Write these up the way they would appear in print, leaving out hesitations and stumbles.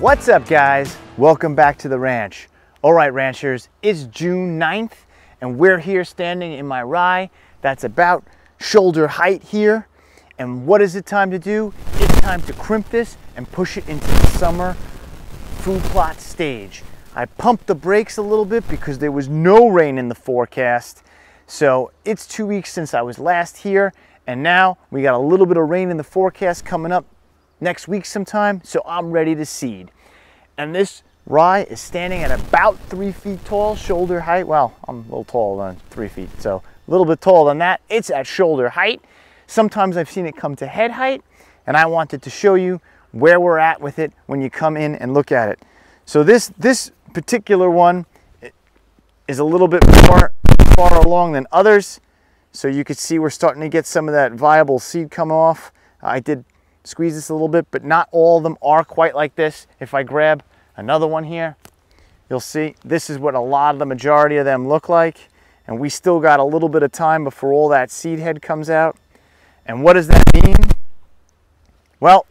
What's up, guys? Welcome back to the ranch. All right, ranchers, it's June 9th and we're here standing in my rye that's about shoulder height here. And what is it time to do? It's time to crimp this and push it into the summer food plot stage. I pumped the brakes a little bit because there was no rain in the forecast. So it's 2 weeks since I was last here, and now we got a little bit of rain in the forecast coming up next week sometime, so I'm ready to seed. And this rye is standing at about 3 feet tall, shoulder height. Well, I'm a little taller than 3 feet, so a little bit taller than that. It's at shoulder height. Sometimes I've seen it come to head height, and I wanted to show you where we're at with it when you come in and look at it. So this particular one is a little bit more far along than others. So you can see we're starting to get some of that viable seed come off. I did squeeze this a little bit, but not all of them are quite like this. If I grab another one here, you'll see this is what a lot of the majority of them look like. And we still got a little bit of time before all that seed head comes out. And what does that mean? Well,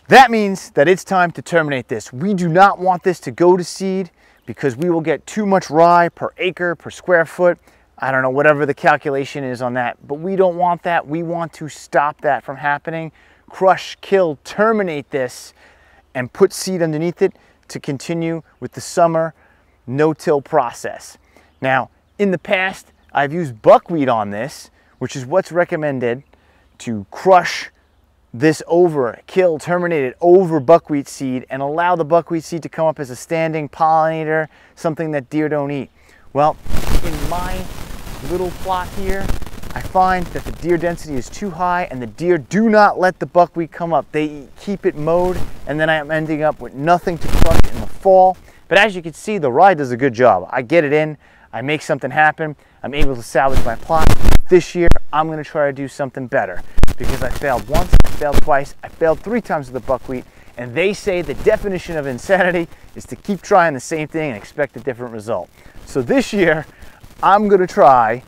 that means that it's time to terminate this. We do not want this to go to seed because we will get too much rye per acre, per square foot. I don't know, whatever the calculation is on that, but we don't want that. We want to stop that from happening. Crush, kill, terminate this, and put seed underneath it to continue with the summer no-till process. Now, in the past, I've used buckwheat on this, which is what's recommended to crush this over, kill, terminate it over buckwheat seed and allow the buckwheat seed to come up as a standing pollinator, something that deer don't eat. Well, in my little plot here, I find that the deer density is too high and the deer do not let the buckwheat come up. They keep it mowed, and then I'm ending up with nothing to crush in the fall. But as you can see, the rye does a good job. I get it in, I make something happen, I'm able to salvage my plot. This year, I'm gonna try to do something better because I failed once, I failed twice, I failed 3 times with the buckwheat, and they say the definition of insanity is to keep trying the same thing and expect a different result. So this year, I'm gonna try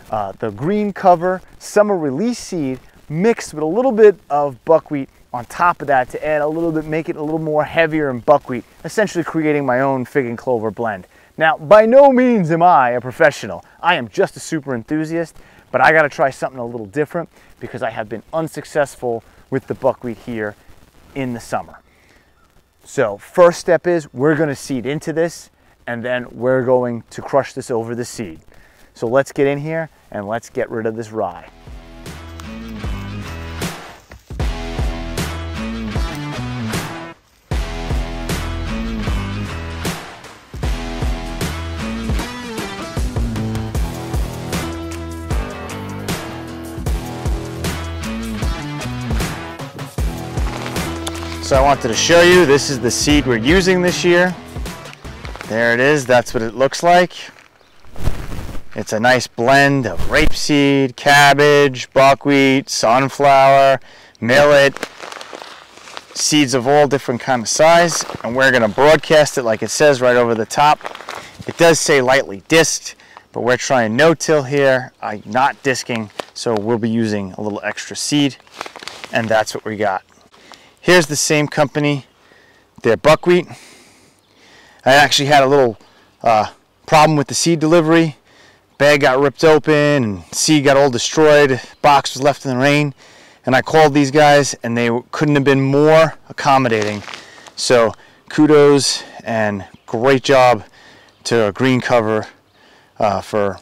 the GreenCover summer release seed mixed with a little bit of buckwheat on top of that to add a little bit, make it a little more heavier in buckwheat, essentially creating my own fig and clover blend. Now, by no means am I a professional. I am just a super enthusiast, but I gotta try something a little different because I have been unsuccessful with the buckwheat here in the summer. So first step is we're gonna seed into this, and then we're going to crush this over the seed. So let's get in here and let's get rid of this rye. So I wanted to show you, this is the seed we're using this year. There it is, that's what it looks like. It's a nice blend of rapeseed, cabbage, buckwheat, sunflower, millet, seeds of all different kind of size, and we're gonna broadcast it like it says right over the top. It does say lightly disked, but we're trying no-till here, not disking, so we'll be using a little extra seed, and that's what we got. Here's the same company, their buckwheat. I actually had a little problem with the seed delivery. Bag got ripped open and seed got all destroyed. Box was left in the rain. And I called these guys and they couldn't have been more accommodating. So kudos and great job to GreenCover for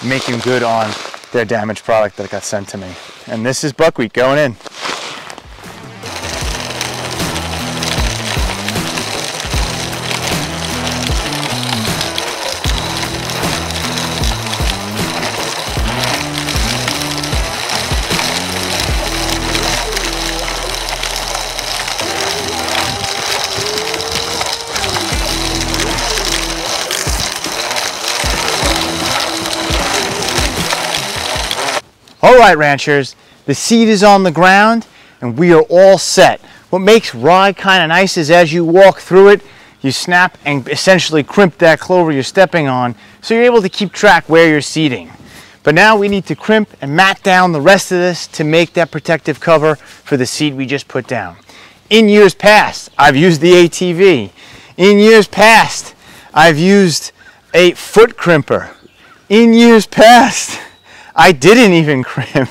making good on their damaged product that got sent to me. And this is buckwheat going in. All right, ranchers, the seed is on the ground and we are all set. What makes rye kind of nice is as you walk through it, you snap and essentially crimp that clover you're stepping on, so you're able to keep track where you're seeding. But now we need to crimp and mat down the rest of this to make that protective cover for the seed we just put down. In years past, I've used the ATV. In years past, I've used a foot crimper. In years past, I didn't even crimp.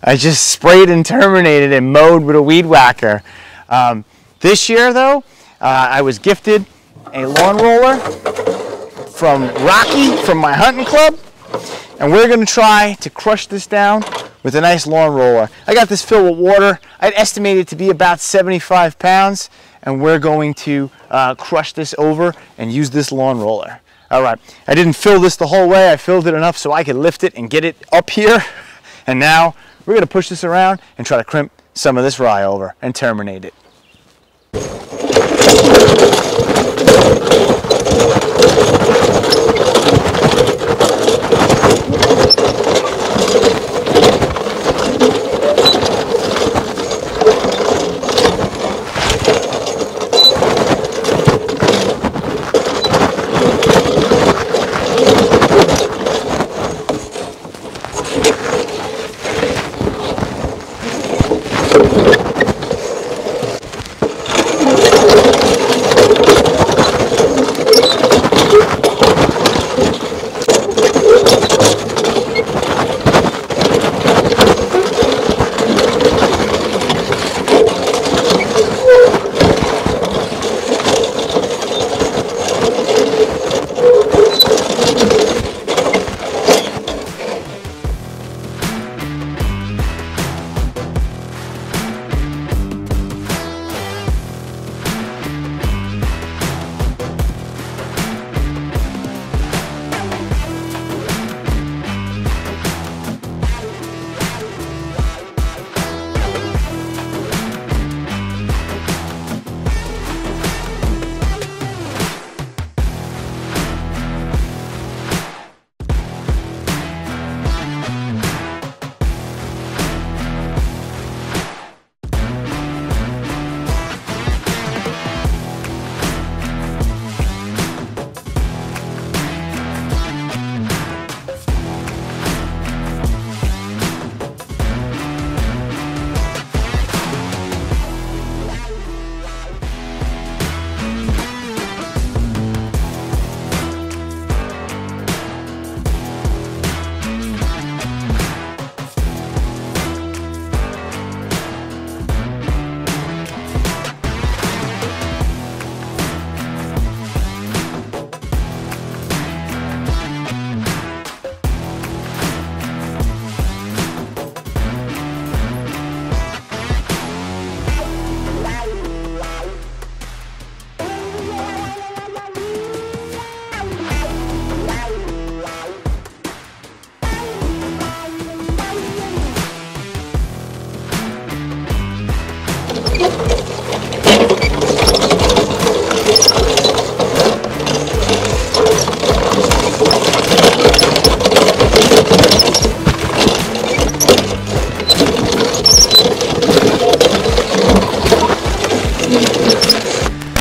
I just sprayed and terminated and mowed with a weed whacker. This year though, I was gifted a lawn roller from Rocky from my hunting club, and we're gonna try to crush this down with a nice lawn roller. I got this filled with water. I'd estimate it to be about 75 pounds, and we're going to crush this over and use this lawn roller. All right, I didn't fill this the whole way. I filled it enough so I could lift it and get it up here. And now we're gonna push this around and try to crimp some of this rye over and terminate it.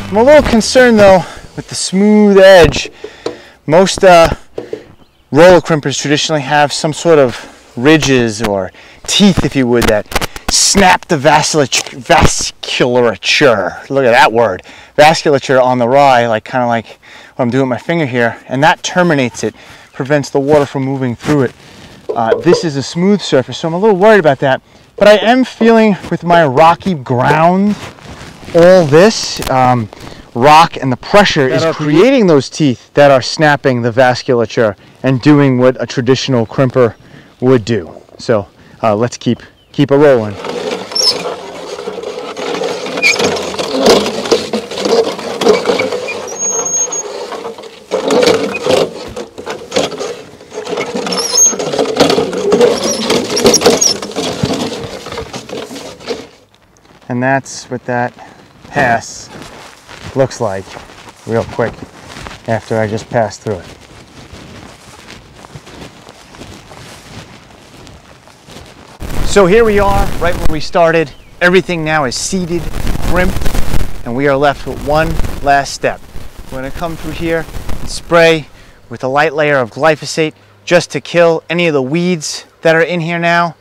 I'm a little concerned though with the smooth edge. Most roller crimpers traditionally have some sort of ridges or teeth, if you would, that snap the vasculature. Look at that word, vasculature on the rye, like kind of like what I'm doing with my finger here, and that terminates it, prevents the water from moving through it. This is a smooth surface, so I'm a little worried about that. But I am feeling with my rocky ground, all this rock and the pressure is creating those teeth that are snapping the vasculature and doing what a traditional crimper would do. So let's keep it rolling. And that's what that pass looks like real quick after I just passed through it. So here we are, right where we started. Everything now is seeded, crimped, and we are left with one last step. We're going to come through here and spray with a light layer of glyphosate just to kill any of the weeds that are in here now.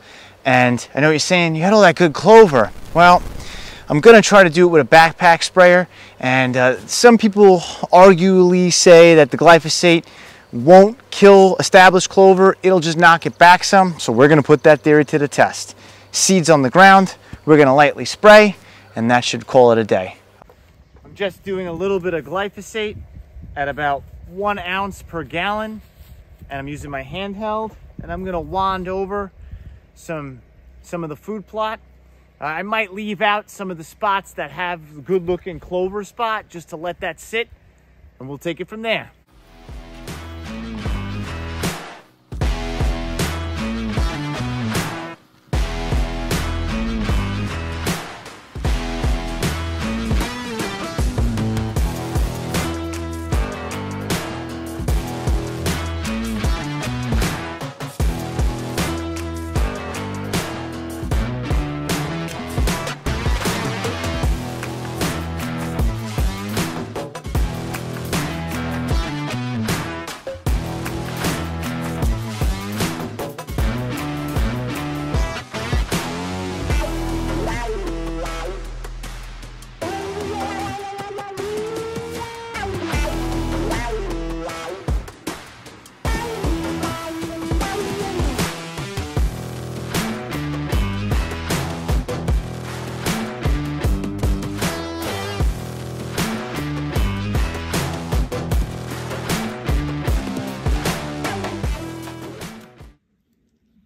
And I know you're saying, you had all that good clover. Well, I'm going to try to do it with a backpack sprayer, and some people arguably say that the glyphosate won't kill established clover, it'll just knock it back some, so we're going to put that theory to the test. Seeds on the ground, we're going to lightly spray, and that should call it a day. I'm just doing a little bit of glyphosate at about 1 ounce per gallon, and I'm using my handheld, and I'm going to wand over some of the food plot. I might leave out some of the spots that have good looking clover spot just to let that sit, and we'll take it from there.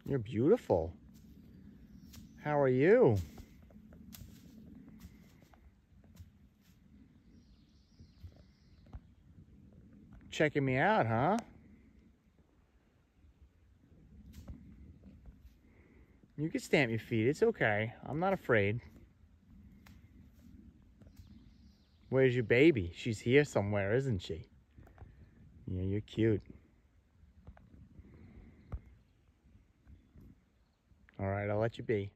You're beautiful. How are you? Checking me out, huh? You can stamp your feet. It's okay. I'm not afraid. Where's your baby? She's here somewhere, isn't she? Yeah, you're cute. All right, I'll let you be.